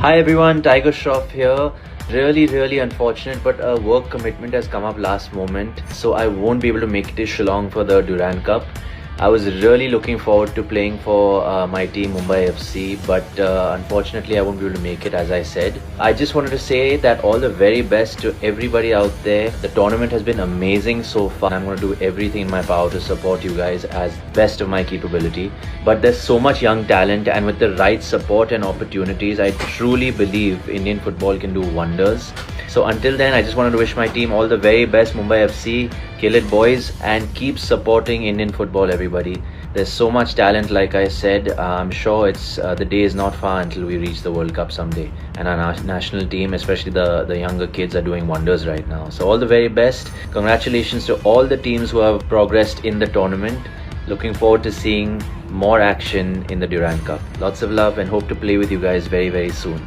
Hi everyone, Tiger Shroff here. Really unfortunate, but a work commitment has come up last moment, so I won't be able to make it to Shillong for the Durand Cup. I was really looking forward to playing for my team Mumbai FC, but unfortunately I won't be able to make it, as I said. I just wanted to say that all the very best to everybody out there. The tournament has been amazing so far. I'm going to do everything in my power to support you guys as best of my capability. But there's so much young talent, and with the right support and opportunities, I truly believe Indian football can do wonders. So until then, I just wanted to wish my team all the very best. Mumbai FC, kill it boys, and keep supporting Indian football, everybody. There's so much talent, like I said. I'm sure it's the day is not far until we reach the World Cup someday. And our national team, especially the younger kids, are doing wonders right now. So all the very best. Congratulations to all the teams who have progressed in the tournament. Looking forward to seeing more action in the Durand Cup. Lots of love and hope to play with you guys very soon.